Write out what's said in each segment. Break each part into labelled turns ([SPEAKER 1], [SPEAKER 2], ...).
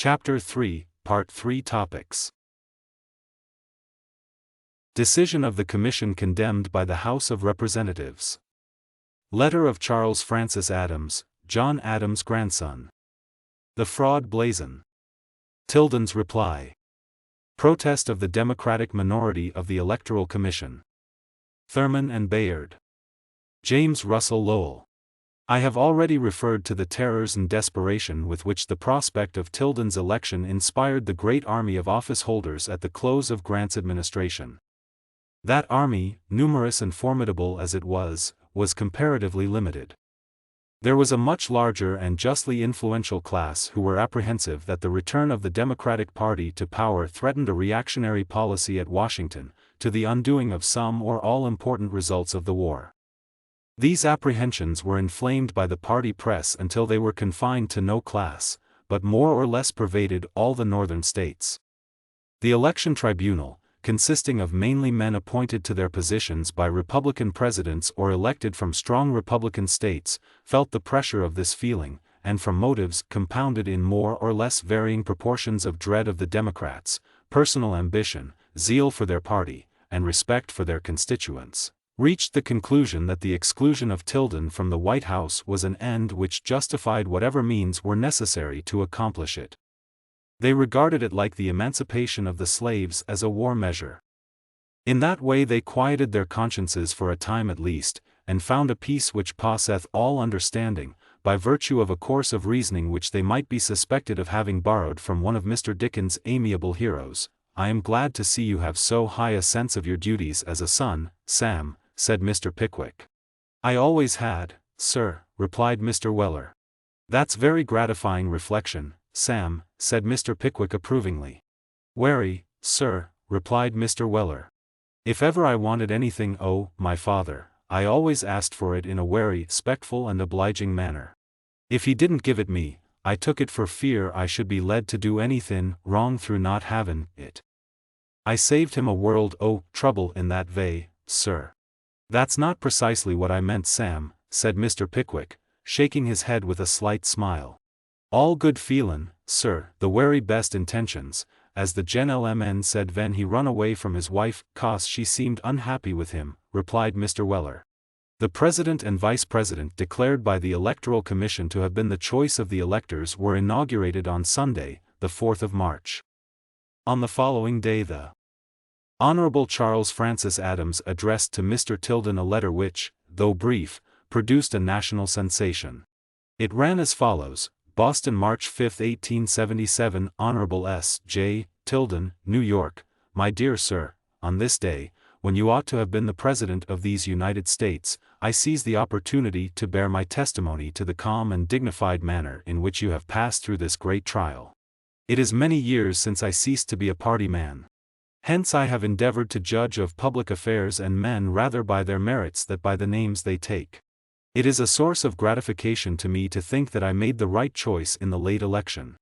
[SPEAKER 1] Chapter 3, Part 3 Topics. Decision of the Commission condemned by the House of Representatives. Letter of Charles Francis Adams, John Adams' grandson. The Fraud Blazon. Tilden's reply. Protest of the Democratic minority of the Electoral Commission. Thurman and Bayard. James Russell Lowell. I have already referred to the terrors and desperation with which the prospect of Tilden's election inspired the great army of office-holders at the close of Grant's administration. That army, numerous and formidable as it was comparatively limited. There was a much larger and justly influential class who were apprehensive that the return of the Democratic Party to power threatened a reactionary policy at Washington, to the undoing of some or all important results of the war. These apprehensions were inflamed by the party press until they were confined to no class, but more or less pervaded all the northern states. The election tribunal, consisting of mainly men appointed to their positions by Republican presidents or elected from strong Republican states, felt the pressure of this feeling, and from motives compounded in more or less varying proportions of dread of the Democrats, personal ambition, zeal for their party, and respect for their constituents, reached the conclusion that the exclusion of Tilden from the White House was an end which justified whatever means were necessary to accomplish it. They regarded it like the emancipation of the slaves as a war measure. In that way they quieted their consciences for a time at least, and found a peace which passeth all understanding, by virtue of a course of reasoning which they might be suspected of having borrowed from one of Mr. Dickens' amiable heroes. I am glad to see you have so high a sense of your duties as a son, Sam, said Mr. Pickwick. I always had, sir, replied Mr. Weller. That's very gratifying reflection, Sam, said Mr. Pickwick approvingly. Very, sir, replied Mr. Weller. If ever I wanted anything, my father, I always asked for it in a very respectful and obliging manner. If he didn't give it me, I took it for fear I should be led to do anything wrong through not having it. I saved him a world trouble in that way, sir. That's not precisely what I meant, Sam, said Mr. Pickwick, shaking his head with a slight smile. All good feelin', sir, the very best intentions, as the gentleman said when he run away from his wife, 'cause she seemed unhappy with him, replied Mr. Weller. The President and Vice President declared by the Electoral Commission to have been the choice of the electors were inaugurated on Sunday, the 4th of March. On the following day the Honorable Charles Francis Adams addressed to Mr. Tilden a letter which, though brief, produced a national sensation. It ran as follows: Boston, March 5, 1877. Honorable S. J. Tilden, New York. My dear sir, on this day, when you ought to have been the President of these United States, I seize the opportunity to bear my testimony to the calm and dignified manner in which you have passed through this great trial. It is many years since I ceased to be a party man. Hence I have endeavored to judge of public affairs and men rather by their merits than by the names they take. It is a source of gratification to me to think that I made the right choice in the late election.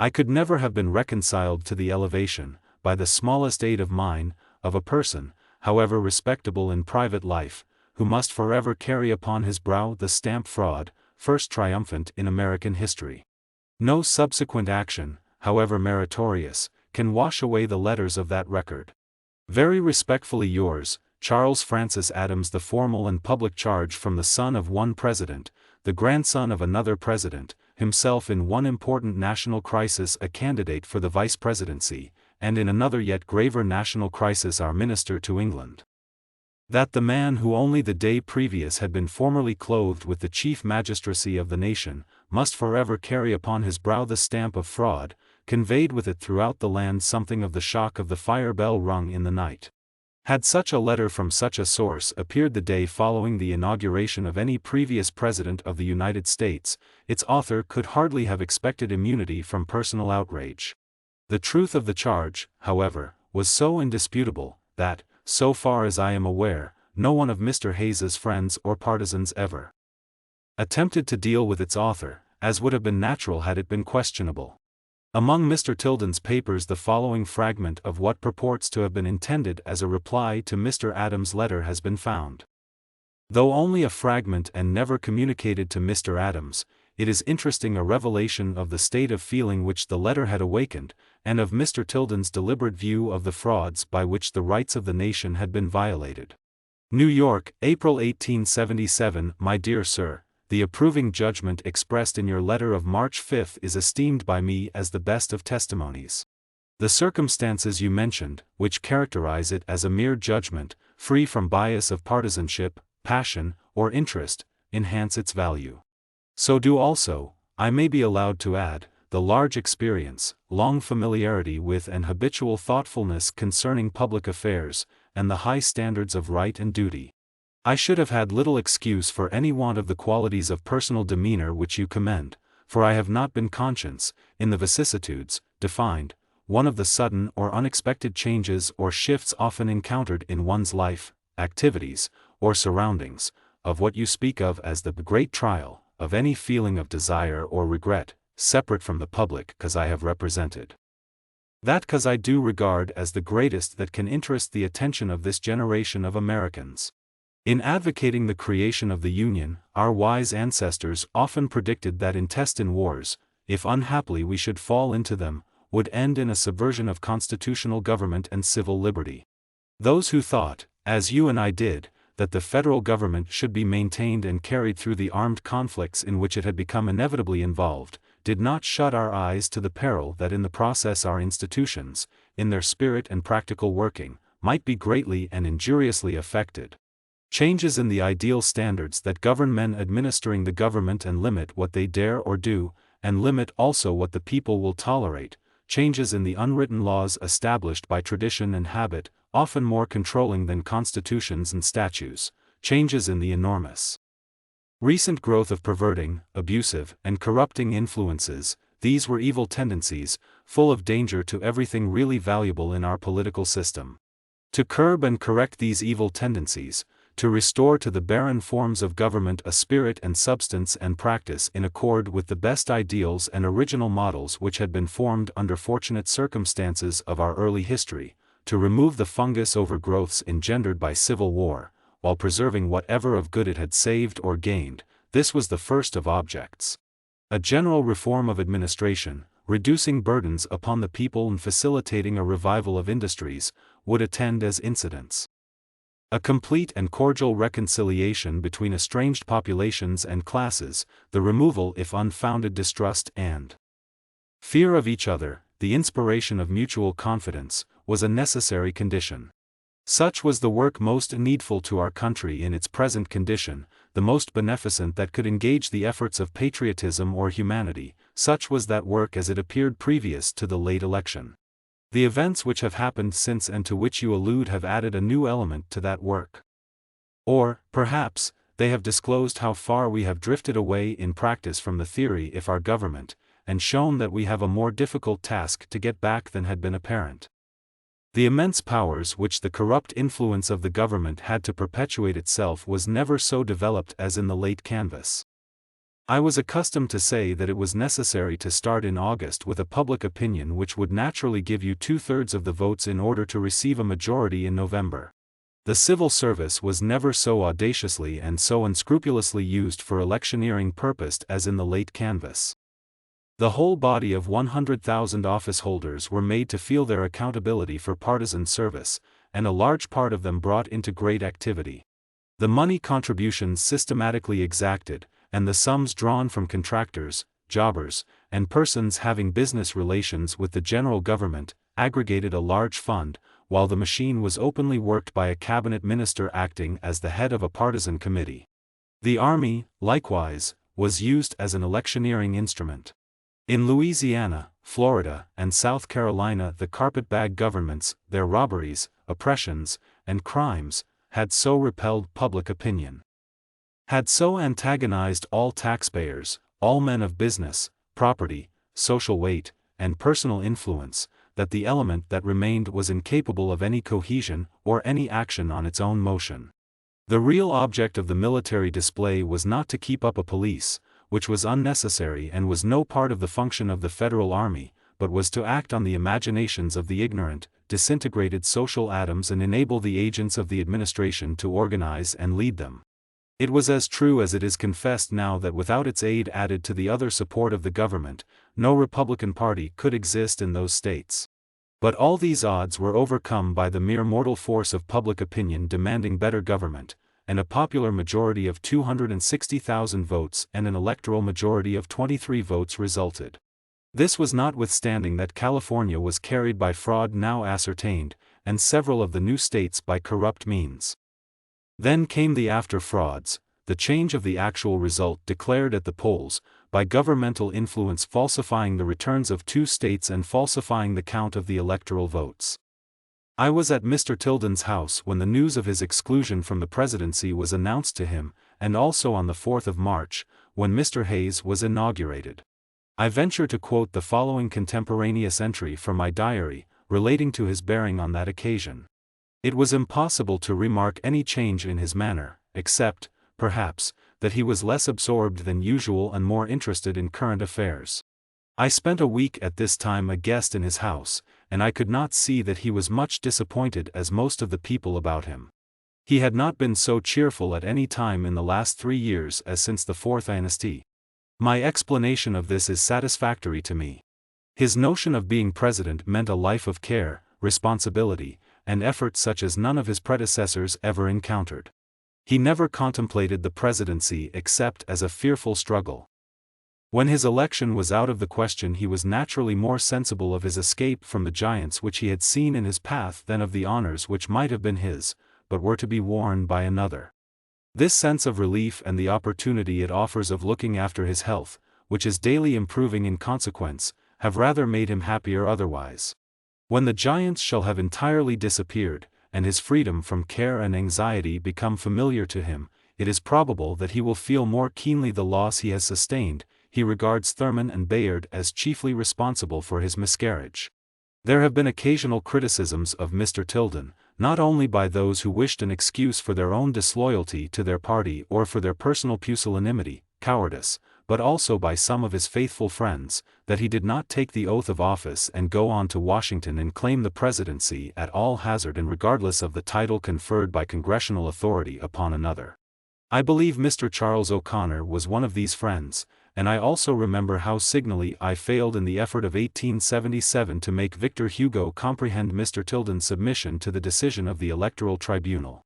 [SPEAKER 1] I could never have been reconciled to the elevation, by the smallest aid of mine, of a person, however respectable in private life, who must forever carry upon his brow the stamp fraud, first triumphant in American history. No subsequent action, however meritorious, can wash away the letters of that record. Very respectfully yours, Charles Francis Adams. The formal and public charge from the son of one president, the grandson of another president, himself in one important national crisis a candidate for the vice presidency, and in another yet graver national crisis our minister to England. That the man who only the day previous had been formerly clothed with the chief magistracy of the nation, must forever carry upon his brow the stamp of fraud, conveyed with it throughout the land something of the shock of the fire bell rung in the night. Had such a letter from such a source appeared the day following the inauguration of any previous President of the United States, its author could hardly have expected immunity from personal outrage. The truth of the charge, however, was so indisputable, that, so far as I am aware, no one of Mr. Hayes's friends or partisans ever attempted to deal with its author, as would have been natural had it been questionable. Among Mr. Tilden's papers the following fragment of what purports to have been intended as a reply to Mr. Adams' letter has been found. Though only a fragment and never communicated to Mr. Adams, it is interesting a revelation of the state of feeling which the letter had awakened, and of Mr. Tilden's deliberate view of the frauds by which the rights of the nation had been violated. New York, April 1877. My dear Sir, the approving judgment expressed in your letter of March 5 is esteemed by me as the best of testimonies. The circumstances you mentioned, which characterize it as a mere judgment, free from bias of partisanship, passion, or interest, enhance its value. So do also, I may be allowed to add, the large experience, long familiarity with and habitual thoughtfulness concerning public affairs, and the high standards of right and duty. I should have had little excuse for any want of the qualities of personal demeanor which you commend, for I have not been conscious, in the vicissitudes, defined, one of the sudden or unexpected changes or shifts often encountered in one's life, activities, or surroundings, of what you speak of as the great trial, of any feeling of desire or regret, separate from the public cause I have represented. That cause I do regard as the greatest that can interest the attention of this generation of Americans. In advocating the creation of the Union, our wise ancestors often predicted that intestine wars, if unhappily we should fall into them, would end in a subversion of constitutional government and civil liberty. Those who thought, as you and I did, that the federal government should be maintained and carried through the armed conflicts in which it had become inevitably involved, did not shut our eyes to the peril that in the process our institutions, in their spirit and practical working, might be greatly and injuriously affected. Changes in the ideal standards that govern men administering the government and limit what they dare or do, and limit also what the people will tolerate, changes in the unwritten laws established by tradition and habit, often more controlling than constitutions and statutes, changes in the enormous recent growth of perverting, abusive, and corrupting influences. These were evil tendencies, full of danger to everything really valuable in our political system. To curb and correct these evil tendencies, to restore to the barren forms of government a spirit and substance and practice in accord with the best ideals and original models which had been formed under fortunate circumstances of our early history, to remove the fungus overgrowths engendered by civil war, while preserving whatever of good it had saved or gained, this was the first of objects. A general reform of administration, reducing burdens upon the people and facilitating a revival of industries, would attend as incidents. A complete and cordial reconciliation between estranged populations and classes, the removal if unfounded distrust and fear of each other, the inspiration of mutual confidence, was a necessary condition. Such was the work most needful to our country in its present condition, the most beneficent that could engage the efforts of patriotism or humanity. Such was that work as it appeared previous to the late election. The events which have happened since and to which you allude have added a new element to that work. Or, perhaps, they have disclosed how far we have drifted away in practice from the theory of our government, and shown that we have a more difficult task to get back than had been apparent. The immense powers which the corrupt influence of the government had to perpetuate itself was never so developed as in the late canvass. I was accustomed to say that it was necessary to start in August with a public opinion which would naturally give you 2/3 of the votes in order to receive a majority in November. The civil service was never so audaciously and so unscrupulously used for electioneering purpose as in the late canvass. The whole body of 100,000 office holders were made to feel their accountability for partisan service, and a large part of them brought into great activity. The money contributions systematically exacted, and the sums drawn from contractors, jobbers, and persons having business relations with the general government, aggregated a large fund, while the machine was openly worked by a cabinet minister acting as the head of a partisan committee. The army, likewise, was used as an electioneering instrument. In Louisiana, Florida, and South Carolina the carpetbag governments, their robberies, oppressions, and crimes, had so repelled public opinion, had so antagonized all taxpayers, all men of business, property, social weight, and personal influence, that the element that remained was incapable of any cohesion or any action on its own motion. The real object of the military display was not to keep up a police, which was unnecessary and was no part of the function of the Federal Army, but was to act on the imaginations of the ignorant, disintegrated social atoms and enable the agents of the administration to organize and lead them. It was as true as it is confessed now that without its aid added to the other support of the government, no Republican Party could exist in those states. But all these odds were overcome by the mere mortal force of public opinion demanding better government, and a popular majority of 260,000 votes and an electoral majority of 23 votes resulted. This was notwithstanding that California was carried by fraud now ascertained, and several of the new states by corrupt means. Then came the after frauds, the change of the actual result declared at the polls, by governmental influence falsifying the returns of 2 states and falsifying the count of the electoral votes. I was at Mr. Tilden's house when the news of his exclusion from the presidency was announced to him, and also on the 4th of March, when Mr. Hayes was inaugurated. I venture to quote the following contemporaneous entry from my diary, relating to his bearing on that occasion. It was impossible to remark any change in his manner, except, perhaps, that he was less absorbed than usual and more interested in current affairs. I spent a week at this time a guest in his house, and I could not see that he was much disappointed as most of the people about him. He had not been so cheerful at any time in the last 3 years as since the 4th amnesty. My explanation of this is satisfactory to me. His notion of being president meant a life of care, responsibility, and effort such as none of his predecessors ever encountered. He never contemplated the presidency except as a fearful struggle. When his election was out of the question, he was naturally more sensible of his escape from the giants which he had seen in his path than of the honors which might have been his, but were to be worn by another. This sense of relief and the opportunity it offers of looking after his health, which is daily improving in consequence, have rather made him happier otherwise. When the giants shall have entirely disappeared, and his freedom from care and anxiety become familiar to him, it is probable that he will feel more keenly the loss he has sustained. He regards Thurman and Bayard as chiefly responsible for his miscarriage. There have been occasional criticisms of Mr. Tilden, not only by those who wished an excuse for their own disloyalty to their party or for their personal pusillanimity, cowardice, but also by some of his faithful friends, that he did not take the oath of office and go on to Washington and claim the presidency at all hazard and regardless of the title conferred by congressional authority upon another. I believe Mr. Charles O'Connor was one of these friends, and I also remember how signally I failed in the effort of 1877 to make Victor Hugo comprehend Mr. Tilden's submission to the decision of the electoral tribunal.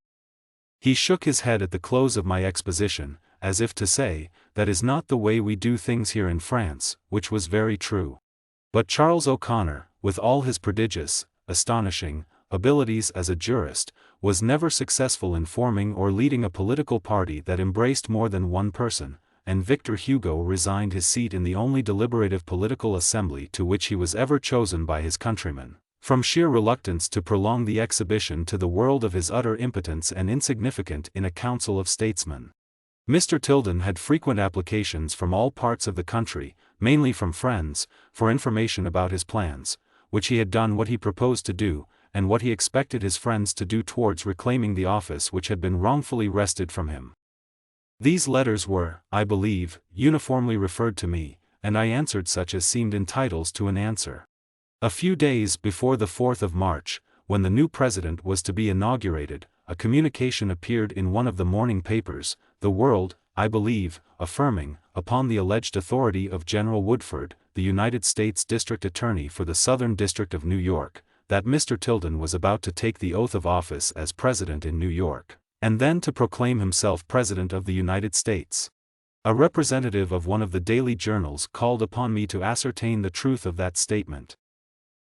[SPEAKER 1] He shook his head at the close of my exposition, as if to say, that is not the way we do things here in France, which was very true. But Charles O'Connor, with all his prodigious, astonishing, abilities as a jurist, was never successful in forming or leading a political party that embraced more than one person, and Victor Hugo resigned his seat in the only deliberative political assembly to which he was ever chosen by his countrymen, from sheer reluctance to prolong the exhibition to the world of his utter impotence and insignificant in a council of statesmen. Mr. Tilden had frequent applications from all parts of the country, mainly from friends, for information about his plans, which he had done what he proposed to do, and what he expected his friends to do towards reclaiming the office which had been wrongfully wrested from him. These letters were, I believe, uniformly referred to me, and I answered such as seemed entitled to an answer. A few days before the 4th of March, when the new president was to be inaugurated, a communication appeared in one of the morning papers, The World, I believe, affirming, upon the alleged authority of General Woodford, the United States District Attorney for the Southern District of New York, that Mr. Tilden was about to take the oath of office as president in New York, and then to proclaim himself president of the United States. A representative of one of the daily journals called upon me to ascertain the truth of that statement.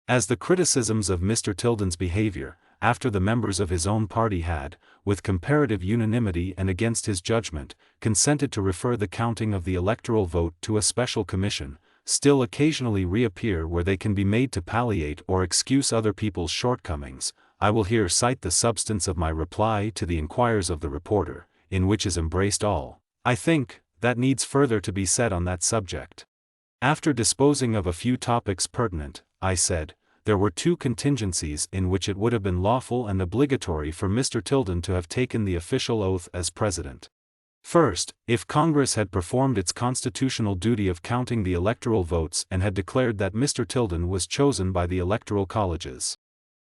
[SPEAKER 1] As the criticisms of Mr. Tilden's behavior, after the members of his own party had, with comparative unanimity and against his judgment, consented to refer the counting of the electoral vote to a special commission, still occasionally reappear where they can be made to palliate or excuse other people's shortcomings, I will here cite the substance of my reply to the inquiries of the reporter, in which is embraced all, I think, that needs further to be said on that subject. After disposing of a few topics pertinent, I said, there were 2 contingencies in which it would have been lawful and obligatory for Mr. Tilden to have taken the official oath as president. First, if Congress had performed its constitutional duty of counting the electoral votes and had declared that Mr. Tilden was chosen by the electoral colleges.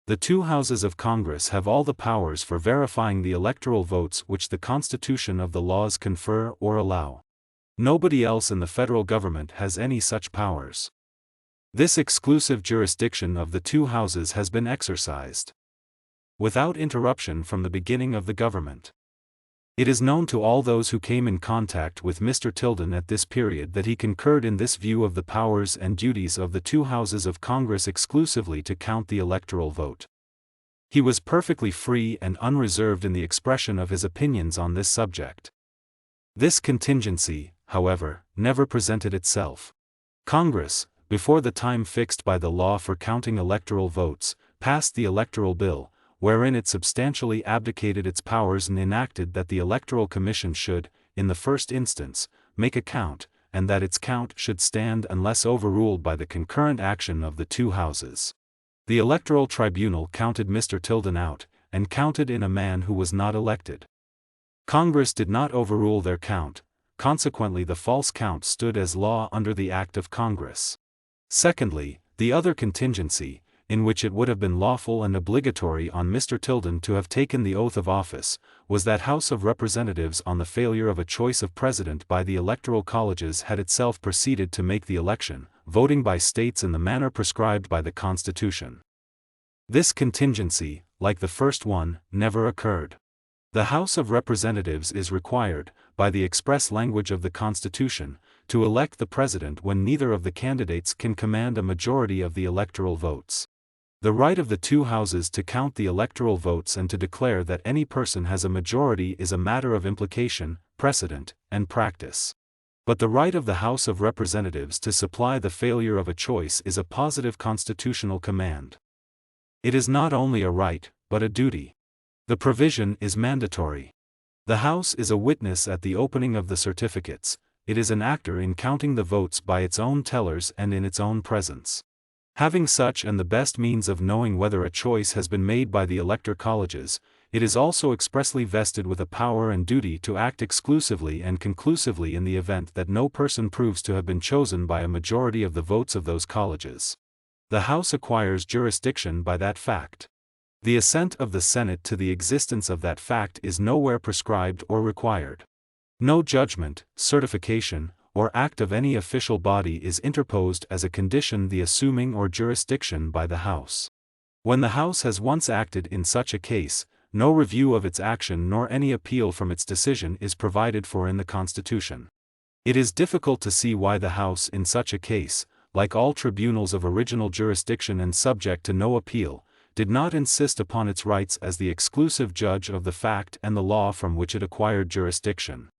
[SPEAKER 1] The two houses of Congress have all the powers for verifying the electoral votes which the Constitution of the laws confer or allow. Nobody else in the federal government has any such powers. This exclusive jurisdiction of the two houses has been exercised without interruption from the beginning of the government. It is known to all those who came in contact with Mr. Tilden at this period that he concurred in this view of the powers and duties of the two houses of Congress exclusively to count the electoral vote. He was perfectly free and unreserved in the expression of his opinions on this subject. This contingency, however, never presented itself. Congress, before the time fixed by the law for counting electoral votes, passed the electoral bill, wherein it substantially abdicated its powers and enacted that the Electoral Commission should, in the first instance, make a count, and that its count should stand unless overruled by the concurrent action of the two houses. The Electoral Tribunal counted Mr. Tilden out, and counted in a man who was not elected. Congress did not overrule their count, consequently the false count stood as law under the Act of Congress. Secondly, the other contingency, in which it would have been lawful and obligatory on Mr. Tilden to have taken the oath of office, was that House of Representatives on the failure of a choice of president by the electoral colleges had itself proceeded to make the election, voting by states in the manner prescribed by the Constitution. This contingency, like the first one, never occurred. The House of Representatives is required, by the express language of the Constitution, to elect the president when neither of the candidates can command a majority of the electoral votes. The right of the two houses to count the electoral votes and to declare that any person has a majority is a matter of implication, precedent, and practice. But the right of the House of Representatives to supply the failure of a choice is a positive constitutional command. It is not only a right, but a duty. The provision is mandatory. The House is a witness at the opening of the certificates, it is an actor in counting the votes by its own tellers and in its own presence. Having such and the best means of knowing whether a choice has been made by the elector colleges, it is also expressly vested with a power and duty to act exclusively and conclusively in the event that no person proves to have been chosen by a majority of the votes of those colleges. The House acquires jurisdiction by that fact. The assent of the Senate to the existence of that fact is nowhere prescribed or required. No judgment, certification, or act of any official body is interposed as a condition the assuming or jurisdiction by the House. When the House has once acted in such a case, no review of its action nor any appeal from its decision is provided for in the Constitution. It is difficult to see why the House in such a case, like all tribunals of original jurisdiction and subject to no appeal, did not insist upon its rights as the exclusive judge of the fact and the law from which it acquired jurisdiction.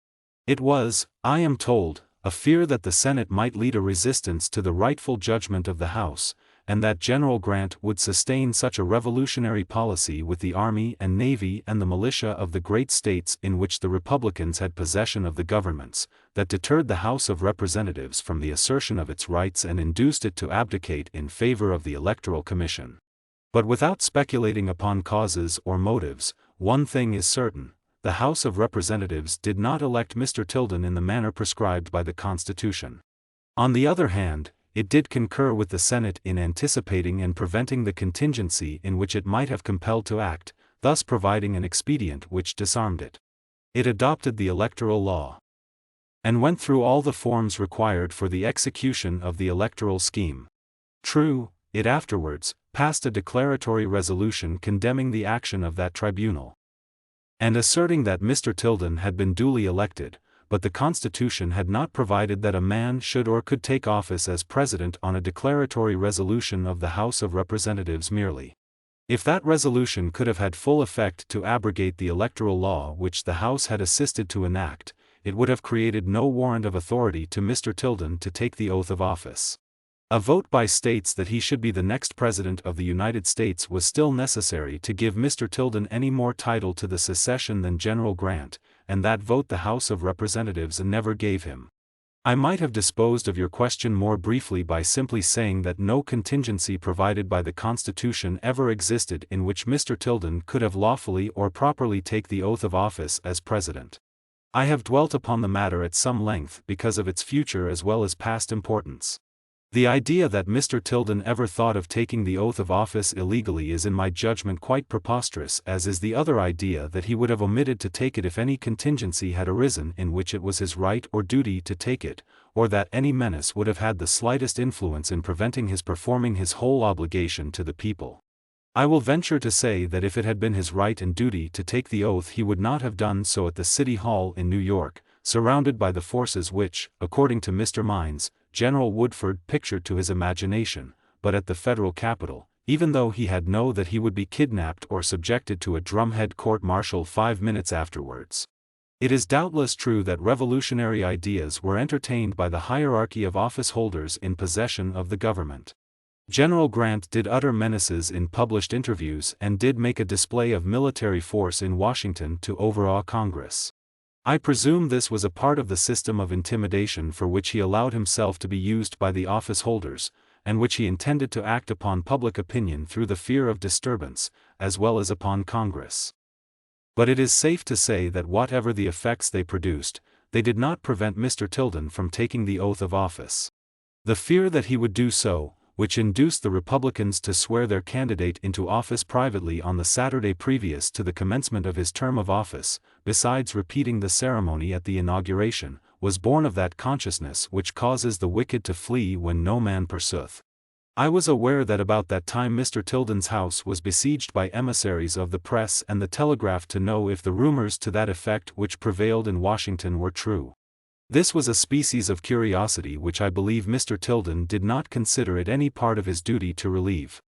[SPEAKER 1] It was, I am told, a fear that the Senate might lead a resistance to the rightful judgment of the House, and that General Grant would sustain such a revolutionary policy with the Army and Navy and the militia of the great states in which the Republicans had possession of the governments, that deterred the House of Representatives from the assertion of its rights and induced it to abdicate in favor of the Electoral Commission. But without speculating upon causes or motives, one thing is certain. The House of Representatives did not elect Mr. Tilden in the manner prescribed by the Constitution. On the other hand, it did concur with the Senate in anticipating and preventing the contingency in which it might have compelled to act, thus providing an expedient which disarmed it. It adopted the electoral law and went through all the forms required for the execution of the electoral scheme. True, it afterwards passed a declaratory resolution condemning the action of that tribunal and asserting that Mr. Tilden had been duly elected, but the Constitution had not provided that a man should or could take office as president on a declaratory resolution of the House of Representatives merely. If that resolution could have had full effect to abrogate the electoral law which the House had assisted to enact, it would have created no warrant of authority to Mr. Tilden to take the oath of office. A vote by states that he should be the next President of the United States was still necessary to give Mr. Tilden any more title to the succession than General Grant, and that vote the House of Representatives never gave him. I might have disposed of your question more briefly by simply saying that no contingency provided by the Constitution ever existed in which Mr. Tilden could have lawfully or properly take the oath of office as President. I have dwelt upon the matter at some length because of its future as well as past importance. The idea that Mr. Tilden ever thought of taking the oath of office illegally is in my judgment quite preposterous, as is the other idea that he would have omitted to take it if any contingency had arisen in which it was his right or duty to take it, or that any menace would have had the slightest influence in preventing his performing his whole obligation to the people. I will venture to say that if it had been his right and duty to take the oath, he would not have done so at the City Hall in New York, surrounded by the forces which, according to Mr. Mines, General Woodford pictured to his imagination, but at the federal capital, even though he had known that he would be kidnapped or subjected to a drumhead court-martial 5 minutes afterwards. It is doubtless true that revolutionary ideas were entertained by the hierarchy of office-holders in possession of the government. General Grant did utter menaces in published interviews and did make a display of military force in Washington to overawe Congress. I presume this was a part of the system of intimidation for which he allowed himself to be used by the office holders, and which he intended to act upon public opinion through the fear of disturbance, as well as upon Congress. But it is safe to say that whatever the effects they produced, they did not prevent Mr. Tilden from taking the oath of office. The fear that he would do so, which induced the Republicans to swear their candidate into office privately on the Saturday previous to the commencement of his term of office, besides repeating the ceremony at the inauguration, was born of that consciousness which causes the wicked to flee when no man pursueth. I was aware that about that time Mr. Tilden's house was besieged by emissaries of the press and the telegraph to know if the rumors to that effect which prevailed in Washington were true. This was a species of curiosity which I believe Mr. Tilden did not consider it any part of his duty to relieve.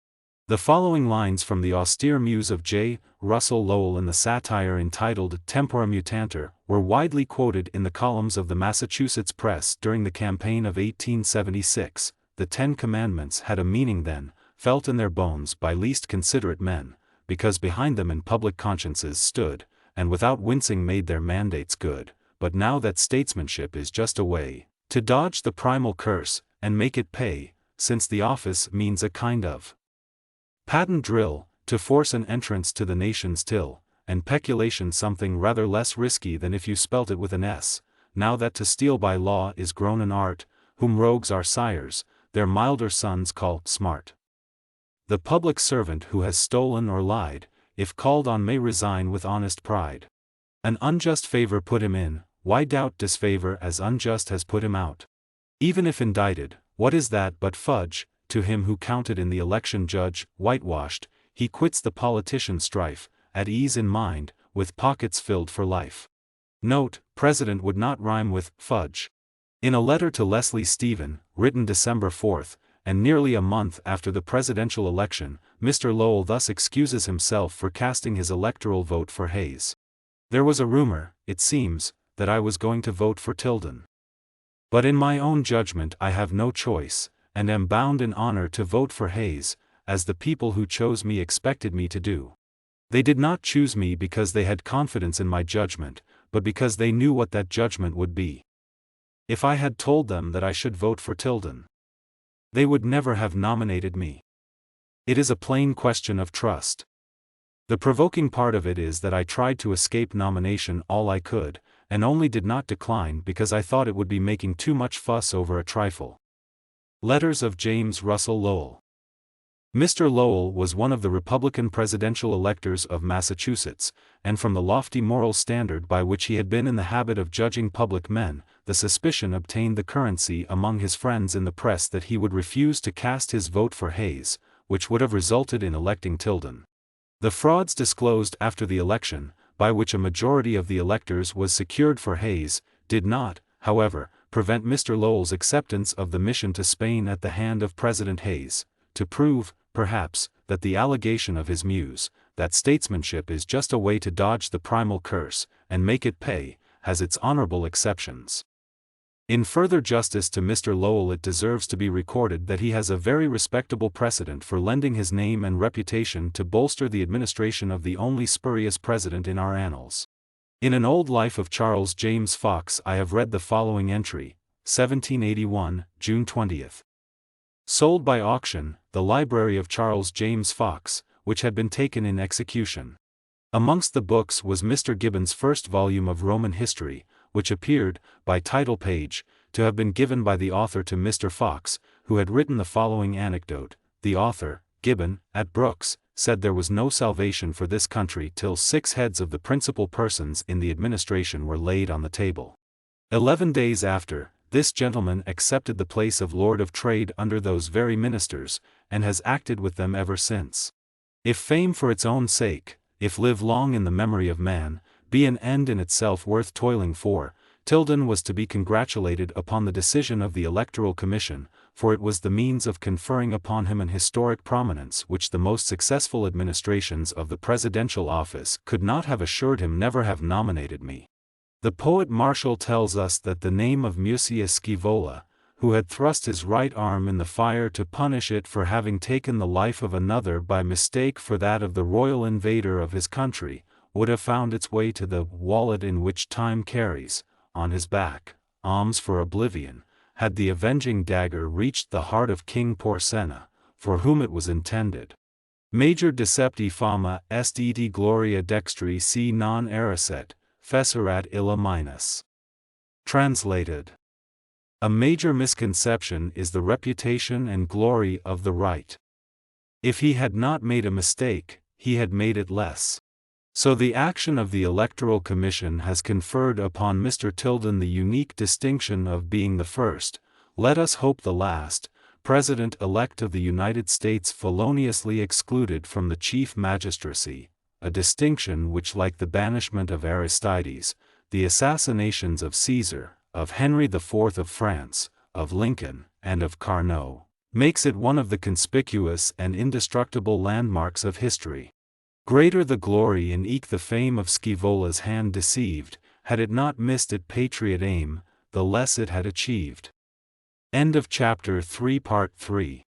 [SPEAKER 1] The following lines from the austere muse of J. Russell Lowell in the satire entitled Tempora Mutantur were widely quoted in the columns of the Massachusetts press during the campaign of 1876. The 10 Commandments had a meaning then, felt in their bones by least considerate men, because behind them in public consciences stood, and without wincing made their mandates good. But now that statesmanship is just a way to dodge the primal curse, and make it pay, since the office means a kind of patent drill, to force an entrance to the nation's till, and peculation something rather less risky than if you spelt it with an S, now that to steal by law is grown an art, whom rogues are sires, their milder sons call smart. The public servant who has stolen or lied, if called on may resign with honest pride. An unjust favor put him in, why doubt disfavor as unjust has put him out? Even if indicted, what is that but fudge, to him who counted in the election judge, whitewashed, he quits the politician strife, at ease in mind, with pockets filled for life. Note, President would not rhyme with fudge. In a letter to Leslie Stephen, written December 4, and nearly a month after the presidential election, Mr. Lowell thus excuses himself for casting his electoral vote for Hayes. There was a rumor, it seems, that I was going to vote for Tilden. But in my own judgment I have no choice, and am bound in honor to vote for Hayes, as the people who chose me expected me to do. They did not choose me because they had confidence in my judgment, but because they knew what that judgment would be. If I had told them that I should vote for Tilden, they would never have nominated me. It is a plain question of trust. The provoking part of it is that I tried to escape nomination all I could, and only did not decline because I thought it would be making too much fuss over a trifle. Letters of James Russell Lowell. Mr. Lowell was one of the Republican presidential electors of Massachusetts, and from the lofty moral standard by which he had been in the habit of judging public men, the suspicion obtained the currency among his friends in the press that he would refuse to cast his vote for Hayes, which would have resulted in electing Tilden. The frauds disclosed after the election, by which a majority of the electors was secured for Hayes, did not, however, prevent Mr. Lowell's acceptance of the mission to Spain at the hand of President Hayes, to prove, perhaps, that the allegation of his muse, that statesmanship is just a way to dodge the primal curse, and make it pay, has its honorable exceptions. In further justice to Mr. Lowell, it deserves to be recorded that he has a very respectable precedent for lending his name and reputation to bolster the administration of the only spurious president in our annals. In an old life of Charles James Fox I have read the following entry, 1781, June 20th. Sold by auction, the library of Charles James Fox, which had been taken in execution. Amongst the books was Mr. Gibbon's first volume of Roman history, which appeared, by title page, to have been given by the author to Mr. Fox, who had written the following anecdote. The author, Gibbon, at Brooks, said there was no salvation for this country till 6 heads of the principal persons in the administration were laid on the table. 11 days after, this gentleman accepted the place of Lord of Trade under those very ministers, and has acted with them ever since. If fame for its own sake, if live long in the memory of man, be an end in itself worth toiling for, Tilden was to be congratulated upon the decision of the Electoral Commission, for it was the means of conferring upon him an historic prominence which the most successful administrations of the presidential office could not have assured him. Never have nominated me. The poet Martial tells us that the name of Musius Scaevola, who had thrust his right arm in the fire to punish it for having taken the life of another by mistake for that of the royal invader of his country, would have found its way to the wallet in which time carries, on his back, alms for oblivion, had the avenging dagger reached the heart of King Porsenna, for whom it was intended. Major decepti fama est eti gloria dextri si non eracet, fecerat illa minus. Translated. A major misconception is the reputation and glory of the right. If he had not made a mistake, he had made it less. So the action of the Electoral Commission has conferred upon Mr. Tilden the unique distinction of being the first, let us hope the last, President-elect of the United States feloniously excluded from the chief magistracy, a distinction which, like the banishment of Aristides, the assassinations of Caesar, of Henry IV of France, of Lincoln, and of Carnot, makes it one of the conspicuous and indestructible landmarks of history. Greater the glory and eke the fame of Scaevola's hand deceived, had it not missed its patriot aim, the less it had achieved. End of chapter 3 Part 3.